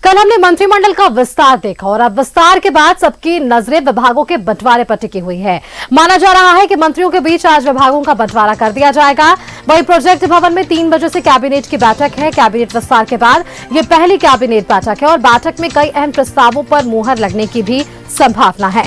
कल हमने मंत्रिमंडल का विस्तार देखा और अब विस्तार के बाद सबकी नजरें विभागों के बंटवारे पर टिकी हुई है। माना जा रहा है कि मंत्रियों के बीच आज विभागों का बंटवारा कर दिया जाएगा। वहीं प्रोजेक्ट भवन में 3 बजे से कैबिनेट की बैठक है। कैबिनेट विस्तार के बाद ये पहली कैबिनेट बैठक है और बैठक में कई अहम प्रस्तावों पर मुहर लगने की भी संभावना है।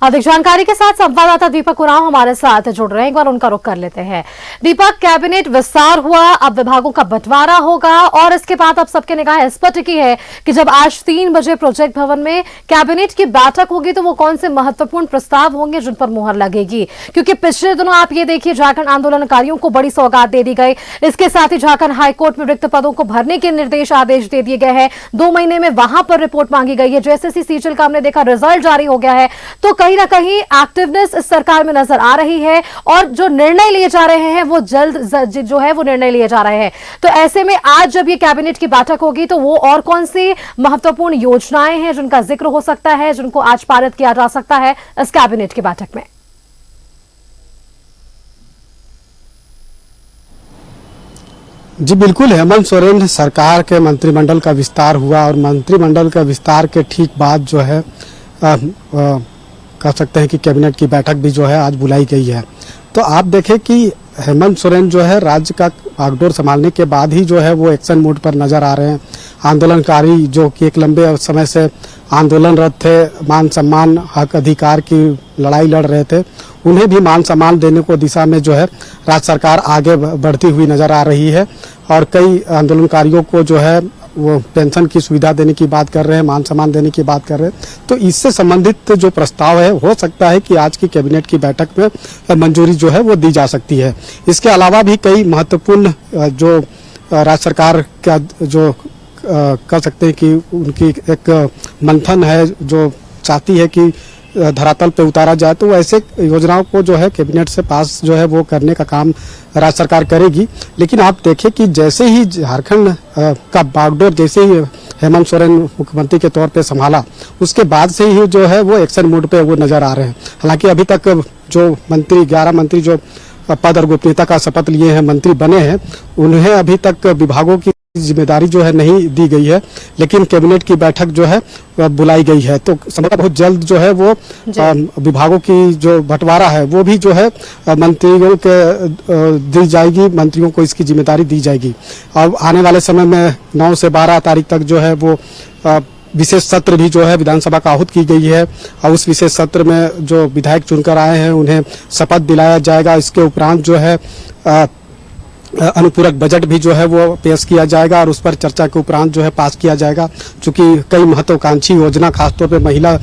अधिक जानकारी के साथ संवाददाता दीपक उरांव हमारे साथ जुड़ रहे हैं। एक बार उनका रुख कर लेते हैं। दीपक, कैबिनेट विस्तार हुआ, अब विभागों का बंटवारा होगा और इसके बाद अब सबके निगाह इस पर टिकी है कि जब आज 3 बजे प्रोजेक्ट भवन में कैबिनेट की बैठक होगी तो वो कौन से महत्वपूर्ण प्रस्ताव होंगे जिन पर मुहर लगेगी। क्योंकि पिछले दिनों आप ये देखिए, झारखंड आंदोलनकारियों को बड़ी सौगात दे दी गई। इसके साथ ही झारखंड हाईकोर्ट में रिक्त पदों को भरने के निर्देश आदेश दे दिए गए हैं। 2 महीने में वहां पर रिपोर्ट मांगी गई है। जो एसएससी सीजीएल का हमने देखा, रिजल्ट जारी हो गया है। तो कहीं ना कहीं एक्टिवनेस इस सरकार में नजर आ रही है और जो निर्णय लिए जा रहे हैं वो जल्द जो है वो निर्णय लिए जा रहे हैं। तो ऐसे में आज जब ये कैबिनेट की बैठक होगी तो वो और कौन सी महत्वपूर्ण योजनाएं हैं जिनका जिक्र हो सकता है, जिनको आज पारित किया जा सकता है इस कैबिनेट की बैठक में? जी बिल्कुल, हेमंत सोरेन सरकार के मंत्रिमंडल का विस्तार हुआ और मंत्रिमंडल का विस्तार के ठीक बाद जो है कह सकते हैं कि कैबिनेट की बैठक भी जो है आज बुलाई गई है। तो आप देखें कि हेमंत सोरेन जो है राज्य का बागडोर संभालने के बाद ही जो है वो एक्शन मोड पर नजर आ रहे हैं। आंदोलनकारी जो कि एक लंबे समय से आंदोलनरत थे, मान सम्मान हक अधिकार की लड़ाई लड़ रहे थे, उन्हें भी मान सम्मान देने को दिशा में जो है राज्य सरकार आगे बढ़ती हुई नजर आ रही है। और कई आंदोलनकारियों को जो है वो पेंशन की सुविधा देने की बात कर रहे हैं, मान सम्मान देने की बात कर रहे हैं। तो इससे संबंधित जो प्रस्ताव है, हो सकता है कि आज की कैबिनेट की बैठक में मंजूरी जो है वो दी जा सकती है। इसके अलावा भी कई महत्वपूर्ण जो राज्य सरकार का जो कह सकते हैं कि उनकी एक मंथन है, जो चाहती है कि धरातल पे उतारा जाए, तो ऐसे योजनाओं को जो है कैबिनेट से पास जो है वो करने का काम राज्य सरकार करेगी। लेकिन आप देखें कि जैसे ही झारखंड का बागडोर जैसे ही हेमंत सोरेन मुख्यमंत्री के तौर पे संभाला, उसके बाद से ही जो है वो एक्शन मोड पे वो नजर आ रहे हैं। हालांकि अभी तक जो मंत्री 11 मंत्री जो पद और गोपनीयता का शपथ लिए हैं, मंत्री बने हैं, उन्हें अभी तक विभागों की जिम्मेदारी जो है नहीं दी गई है। लेकिन कैबिनेट की बैठक जो है बुलाई गई है, तो संभवतः बहुत जल्द जो है वो विभागों की जो बंटवारा है वो भी जो है मंत्रियों के दी जाएगी, मंत्रियों को इसकी जिम्मेदारी दी जाएगी। और आने वाले समय में 9 से 12 तारीख तक जो है वो विशेष सत्र भी जो है विधानसभा का आहूत की गई है और उस विशेष सत्र में जो विधायक चुनकर आए हैं उन्हें शपथ दिलाया जाएगा। इसके उपरांत जो है अनुपूरक बजट भी जो है वो पेश किया जाएगा और उस पर चर्चा के उपरांत जो है पास किया जाएगा। चूंकि कई महत्वाकांक्षी योजना, खासतौर पे महिला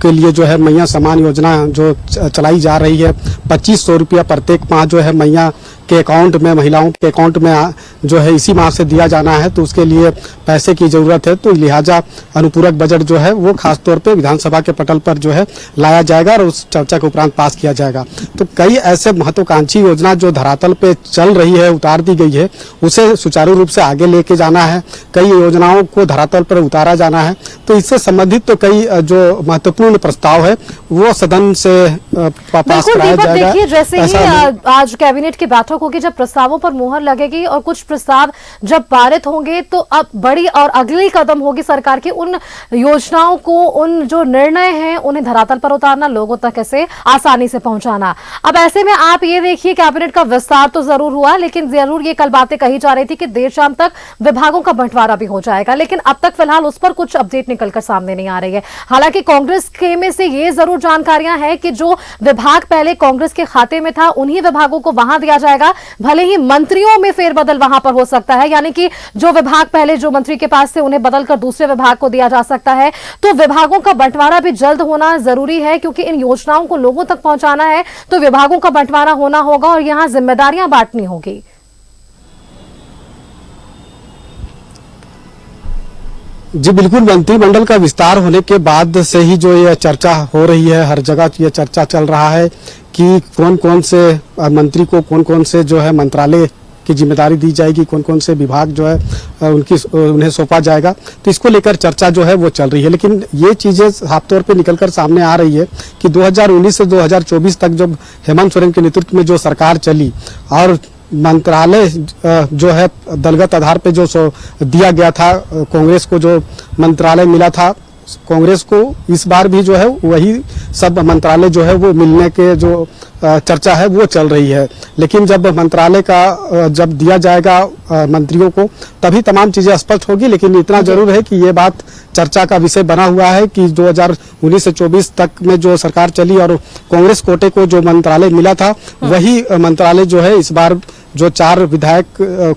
के लिए जो है मैया सम्मान योजना जो चलाई जा रही है, 2500 रुपया प्रत्येक माह जो है मैया के अकाउंट में, महिलाओं के अकाउंट में जो है इसी माह से दिया जाना है। तो उसके लिए पैसे की जरूरत है, तो लिहाजा अनुपूरक बजट जो है वो खासतौर पे विधानसभा के पटल पर जो है लाया जाएगा और उस चर्चा के उपरांत पास किया जाएगा। तो कई ऐसे महत्वाकांक्षी योजना जो धरातल पे चल रही है, उतार दी गई है, उसे सुचारू रूप से आगे लेके जाना है। कई योजनाओं को धरातल पर उतारा जाना है। तो इससे संबंधित तो कई जो महत्वपूर्ण प्रस्ताव है वो सदन से पास कराया जाएगा। देखिए, जैसे ही आज कैबिनेट की बैठक होगी, जब प्रस्तावों पर मुहर लगेगी और कुछ प्रस्ताव जब पारित होंगे, तो अब बड़ी और अगली कदम होगी सरकार की उन योजनाओं को, उन जो निर्णय हैं उन्हें धरातल पर उतारना, लोगों तक ऐसे आसानी से पहुंचाना। अब ऐसे में आप ये देखिए, कैबिनेट का विस्तार तो जरूर हुआ, लेकिन जरूर ये कल बातें कही जा रही थी कि देर शाम तक विभागों का बंटवारा भी हो जाएगा। लेकिन अब तक फिलहाल उस पर कुछ अपडेट निकलकर सामने नहीं आ रही है। हालांकि कांग्रेस के में से ये जरूर जानकारियां हैं कि जो विभाग पहले कांग्रेस के खाते में था उन्हीं विभागों को वहां दिया जाएगा। भले ही मंत्रियों में फेरबदल वहां पर हो सकता है, यानी कि जो विभाग पहले जो मंत्री के पास थे उन्हें बदलकर दूसरे विभाग को दिया जा सकता है। तो विभागों का बंटवारा भी जल्द होना जरूरी है, क्योंकि इन योजनाओं को लोगों तक पहुंचाना है तो विभागों का बंटवारा होना होगा और यहां जिम्मेदारियां बांटनी होगी। जी बिल्कुल, मंत्रिमंडल का विस्तार होने के बाद से ही जो ये चर्चा हो रही है, हर जगह ये चर्चा चल रहा है कि कौन कौन से मंत्री को कौन कौन से जो है मंत्रालय की जिम्मेदारी दी जाएगी, कौन कौन से विभाग जो है उन्हें सौंपा जाएगा। तो इसको लेकर चर्चा जो है वो चल रही है, लेकिन ये चीज़ें साफ तौर पे निकलकर सामने आ रही है कि 2019 से 2024 तक जब हेमंत सोरेन के नेतृत्व में जो सरकार चली और मंत्रालय जो है दलगत आधार पे जो दिया गया था, कांग्रेस को जो मंत्रालय मिला था, कांग्रेस को इस बार भी जो है वही सब मंत्रालय जो है वो मिलने के जो चर्चा है वो चल रही है। लेकिन जब मंत्रालय का जब दिया जाएगा मंत्रियों को तभी तमाम चीजें स्पष्ट होगी। लेकिन इतना जरूर है कि ये बात चर्चा का विषय बना हुआ है कि 2019 से 24 तक में जो सरकार चली और कांग्रेस कोटे को जो मंत्रालय मिला था वही मंत्रालय जो है इस बार जो 4 विधायक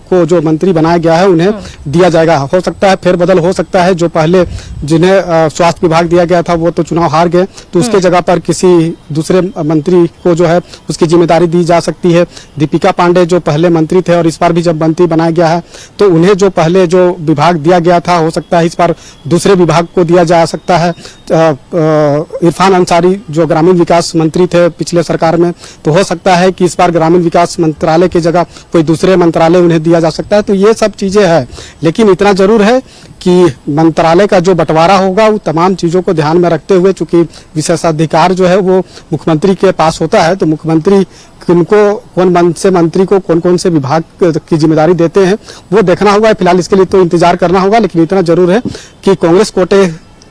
को जो मंत्री बनाया गया है उन्हें दिया जाएगा। हो सकता है फेरबदल हो सकता है, जो पहले जिन्हें स्वास्थ्य विभाग दिया गया था वो तो चुनाव हार गए, तो उसके जगह पर किसी दूसरे मंत्री को जो है उसकी जिम्मेदारी दी जा सकती है। दीपिका पांडे जो पहले मंत्री थे और इस बार भी जब मंत्री बनाया गया है तो उन्हें जो पहले जो विभाग दिया गया था हो सकता है इस बार दूसरे विभाग को दिया जा सकता है। इरफान अंसारी जो ग्रामीण विकास मंत्री थे पिछले सरकार में, तो हो सकता है कि इस बार ग्रामीण विकास मंत्रालय की जगह कोई दूसरे मंत्रालय उन्हें दिया जा सकता है। तो ये सब चीजें हैं, लेकिन इतना जरूर है कि मंत्रालय का जो बंटवारा होगा वो तमाम चीजों को ध्यान में रखते हुए, चूंकि विशेषाधिकार जो है वो मुख्यमंत्री के पास होता है, तो मुख्यमंत्री किनको कौन से मंत्री को कौन कौन से विभाग की जिम्मेदारी देते हैं वो देखना होगा। फिलहाल इसके लिए तो इंतजार करना होगा, लेकिन इतना जरूर है कि कांग्रेस कोटे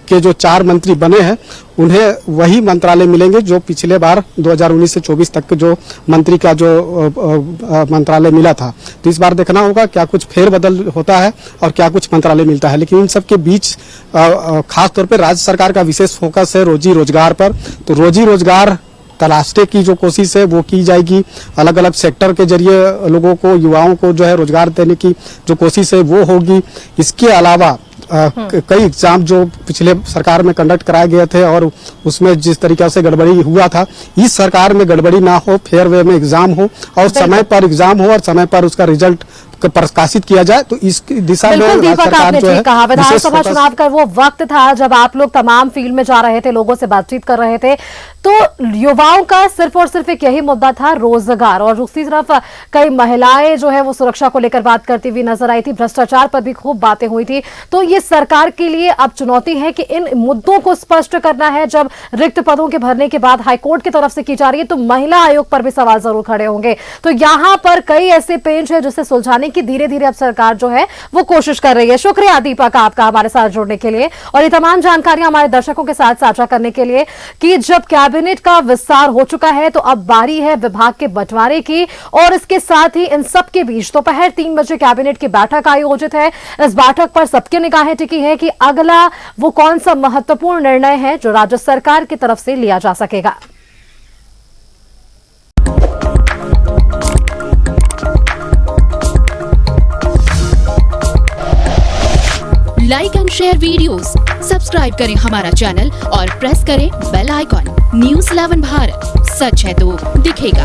के जो 4 मंत्री बने हैं उन्हें वही मंत्रालय मिलेंगे जो पिछले बार 2019 से 24 तक जो मंत्री का जो मंत्रालय मिला था। तो इस बार देखना होगा क्या कुछ फेरबदल होता है और क्या कुछ मंत्रालय मिलता है। लेकिन इन सब के बीच खास तौर पर राज्य सरकार का विशेष फोकस है रोजी रोजगार पर। तो रोजी रोजगार तलाशने की जो कोशिश है वो की जाएगी, अलग अलग सेक्टर के जरिए लोगों को, युवाओं को जो है रोजगार देने की जो कोशिश है वो होगी। इसके अलावा कई एग्जाम जो पिछले सरकार में कंडक्ट कराए गए थे और उसमें जिस तरीके से गड़बड़ी हुआ था, इस सरकार में गड़बड़ी ना हो, फेयर वे में एग्जाम हो और समय पर एग्जाम हो और समय पर उसका रिजल्ट प्रकाशित किया जाए। तो इस दिशा में दीपक आपने ठीक कहा, विधानसभा चुनाव का वो वक्त था जब आप लोग तमाम फील्ड में जा रहे थे, लोगों से बातचीत कर रहे थे, तो युवाओं का सिर्फ और सिर्फ एक यही मुद्दा था रोजगार, और दूसरी तरफ कई महिलाएं जो है वो सुरक्षा को लेकर बात करती हुई नजर आई थी, भ्रष्टाचार पर भी खूब बातें हुई थी। तो ये सरकार के लिए अब चुनौती है कि इन मुद्दों को स्पष्ट करना है। जब रिक्त पदों के भरने के बाद हाईकोर्ट की तरफ से की जा रही है तो महिला आयोग पर भी सवाल जरूर खड़े होंगे। तो यहां पर कई ऐसे पेंच है जिसे सुलझाने की धीरे धीरे अब सरकार जो है वो कोशिश कर रही है। शुक्रिया दीपक आपका हमारे साथ जुड़ने के लिए और ये तमाम जानकारियां हमारे दर्शकों के साथ साझा करने के लिए कि जब कैबिनेट का विस्तार हो चुका है तो अब बारी है विभाग के बंटवारे की, और इसके साथ ही इन सब के बीच दोपहर 3 बजे कैबिनेट की बैठक आयोजित है। इस बैठक पर सबकी निगाहें टिकी है कि अगला वो कौन सा महत्वपूर्ण निर्णय है जो राज्य सरकार की तरफ से लिया जा सकेगा। Like and share videos, subscribe करें हमारा चैनल और प्रेस करें बेल आइकॉन। न्यूज़ 11 भारत, सच है तो दिखेगा।